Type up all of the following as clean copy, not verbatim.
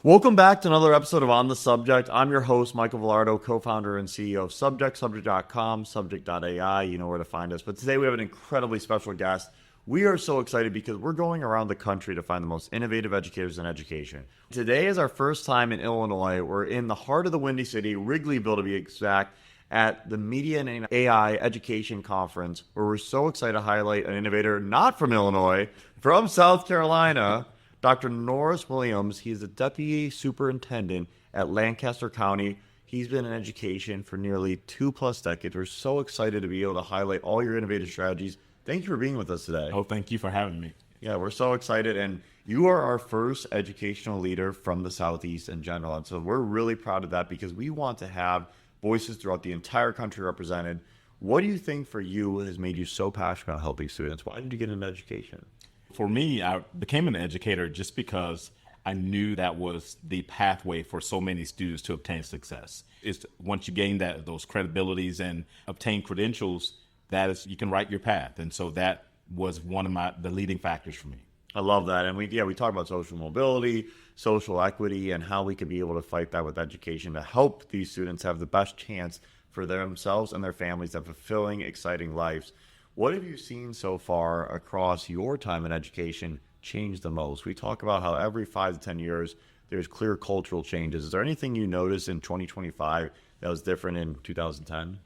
Welcome back to another episode of On the Subject. I'm your host, Michael Vilardo, co-founder and CEO of Subject, subject.com, subject.ai. You know where to find us. But today we have an incredibly special guest. We are so excited because we're going around the country to find the most innovative educators in education. Today is our first time in Illinois. We're in the heart of the Windy City, Wrigleyville to be exact, at the Media and AI Education Conference, where we're so excited to highlight an innovator not from Illinois, from South Carolina, Dr. Norris Williams. He's the Deputy Superintendent at Lancaster County. He's been in education for nearly 2+ decades. We're so excited to be able to highlight all your innovative strategies. Thank you for being with us today. Oh, thank you for having me. Yeah, we're so excited. And you are our first educational leader from the Southeast in general. And so we're really proud of that because we want to have voices throughout the entire country represented. What do you think for you has made you so passionate about helping students? Why did you get into education? For me, I became an educator just because I knew that was the pathway for so many students to obtain success. It's once you gain those credibilities and obtain credentials, that is, you can write your path. And so that was one of the leading factors for me. I love that. And we talk about social mobility, social equity, and how we could be able to fight that with education to help these students have the best chance for themselves and their families to have fulfilling, exciting lives. What have you seen so far across your time in education change the most? We talk about how every 5 to 10 years, there's clear cultural changes. Is there anything you noticed in 2025 that was different in 2010?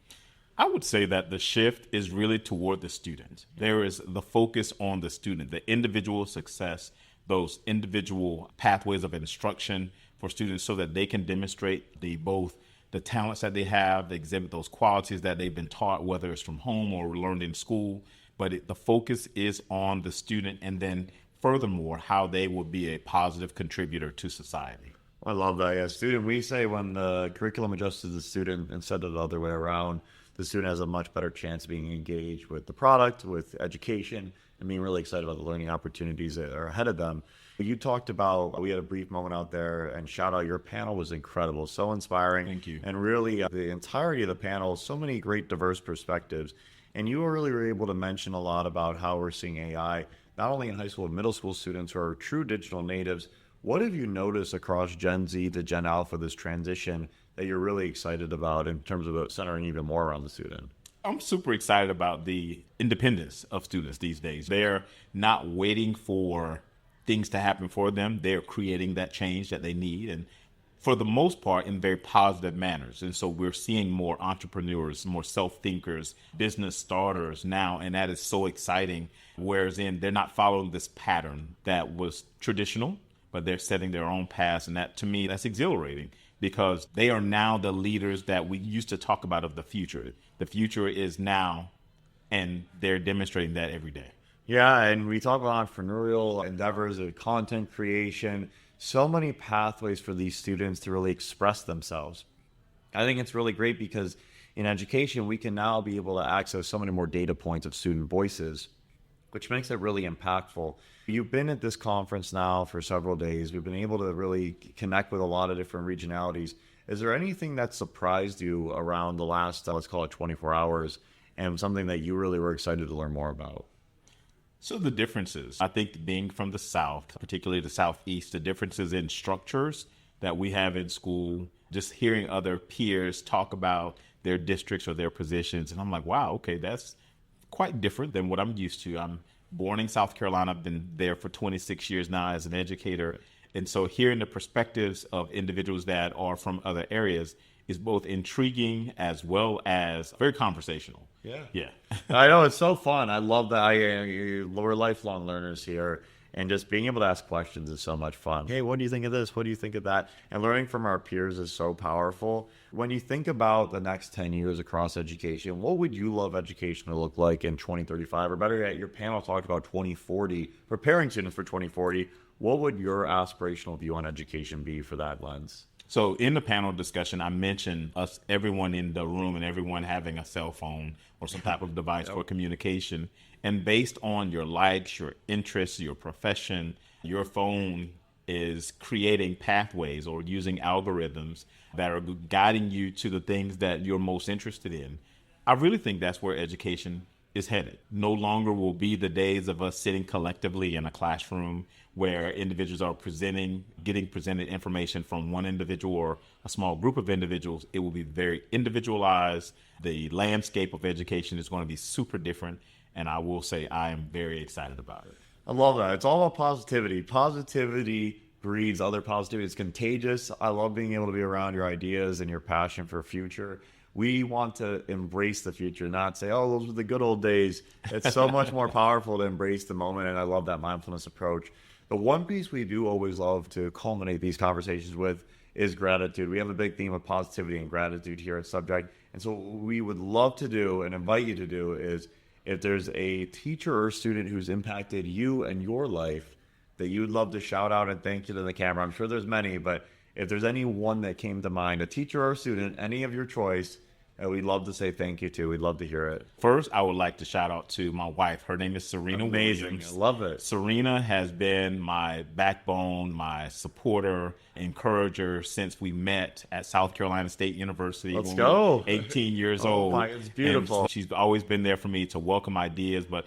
I would say that the shift is really toward the student. There is the focus on the student, the individual success, those individual pathways of instruction for students so that they can demonstrate both the talents that they have, they exhibit those qualities that they've been taught, whether it's from home or learned in school. But the focus is on the student, and then furthermore, how they will be a positive contributor to society. I love that. Yeah, student, we say when the curriculum adjusts to the student instead of the other way around, the student has a much better chance of being engaged with the product, with education, and being really excited about the learning opportunities that are ahead of them. You talked about, we had a brief moment out there, and shout out, your panel was incredible, so inspiring. Thank you. And really, the entirety of the panel, so many great diverse perspectives. And you really were able to mention a lot about how we're seeing AI, not only in high school and middle school students who are true digital natives. What have you noticed across Gen Z to Gen Alpha, this transition that you're really excited about in terms of centering even more around the student? I'm super excited about the independence of students these days. They're not waiting for things to happen for them. They're creating that change that they need, and for the most part in very positive manners. And so we're seeing more entrepreneurs, more self-thinkers, business starters now, and that is so exciting. Whereas they're not following this pattern that was traditional, but they're setting their own paths. And that, to me, that's exhilarating because they are now the leaders that we used to talk about of the future. The future is now, and they're demonstrating that every day. Yeah, and we talk about entrepreneurial endeavors of content creation, so many pathways for these students to really express themselves. I think it's really great because in education, we can now be able to access so many more data points of student voices, which makes it really impactful. You've been at this conference now for several days. We've been able to really connect with a lot of different regionalities. Is there anything that surprised you around the last, let's call it 24 hours, and something that you really were excited to learn more about? So the differences, I think being from the South, particularly the Southeast, the differences in structures that we have in school, just hearing other peers talk about their districts or their positions. And I'm like, wow, okay, that's quite different than what I'm used to. I'm born in South Carolina. I've been there for 26 years now as an educator. And so hearing the perspectives of individuals that are from other areas is both intriguing as well as very conversational. Yeah. I know, it's so fun. I love that. We're lifelong learners here, and just being able to ask questions is so much fun. Hey, what do you think of this? What do you think of that? And learning from our peers is so powerful. When you think about the next 10 years across education, what would you love education to look like in 2035? Or better yet, your panel talked about 2040, preparing students for 2040. What would your aspirational view on education be for that lens? So in the panel discussion, I mentioned everyone in the room and everyone having a cell phone or some type of device for communication. And based on your likes, your interests, your profession, your phone is creating pathways or using algorithms that are guiding you to the things that you're most interested in. I really think that's where education is headed. No longer will be the days of us sitting collectively in a classroom where individuals are getting presented information from one individual or a small group of individuals. It will be very individualized. The landscape of education is going to be super different. And I will say I am very excited about it. I love that. It's all about positivity. Positivity breeds other positivity. It's contagious. I love being able to be around your ideas and your passion for future. We want to embrace the future, not say, oh, those were the good old days. It's so much more powerful to embrace the moment, and I love that mindfulness approach. The one piece we do always love to culminate these conversations with is gratitude. We have a big theme of positivity and gratitude here at Subject, and so what we would love to do and invite you to do is if there's a teacher or student who's impacted you and your life that you'd love to shout out and thank you to the camera. I'm sure there's many, but if there's any one that came to mind, a teacher or a student, any of your choice, we'd love to say thank you to. We'd love to hear it. First, I would like to shout out to my wife. Her name is Serena Amazing. Williams. I love it. Serena has been my backbone, my supporter, encourager since we met at South Carolina State University. Let's go. 18 years Oh old. my, it's beautiful. And she's always been there for me to welcome ideas. But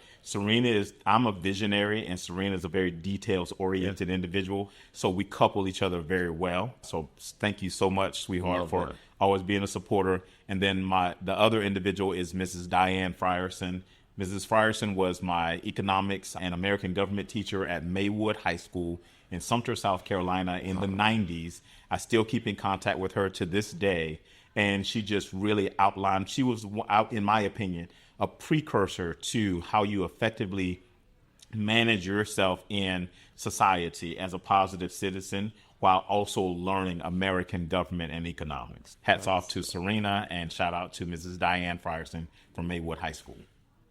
I'm a visionary, and Serena is a very details-oriented individual. So we couple each other very well. So thank you so much, sweetheart, for always being a supporter. And then the other individual is Mrs. Diane Frierson. Mrs. Frierson was my economics and American government teacher at Maywood High School in Sumter, South Carolina in the 90s. I still keep in contact with her to this day. And she just really outlined, she was, in my opinion, a precursor to how you effectively manage yourself in society as a positive citizen while also learning American government and economics. Hats off to Serena, and shout out to Mrs. Diane Frierson from Maywood High School.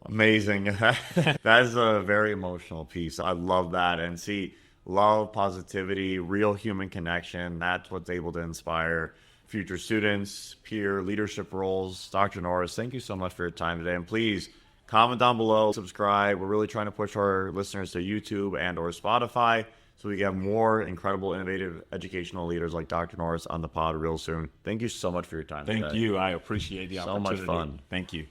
Amazing. That is a very emotional piece. I love that. And see, love, positivity, real human connection, that's what's able to inspire future students, peer leadership roles. Dr. Norris, thank you so much for your time today. And please comment down below, subscribe. We're really trying to push our listeners to YouTube and or Spotify so we can have more incredible, innovative educational leaders like Dr. Norris on the pod real soon. Thank you so much for your time today. Thank you. I appreciate the opportunity. So much fun. Thank you.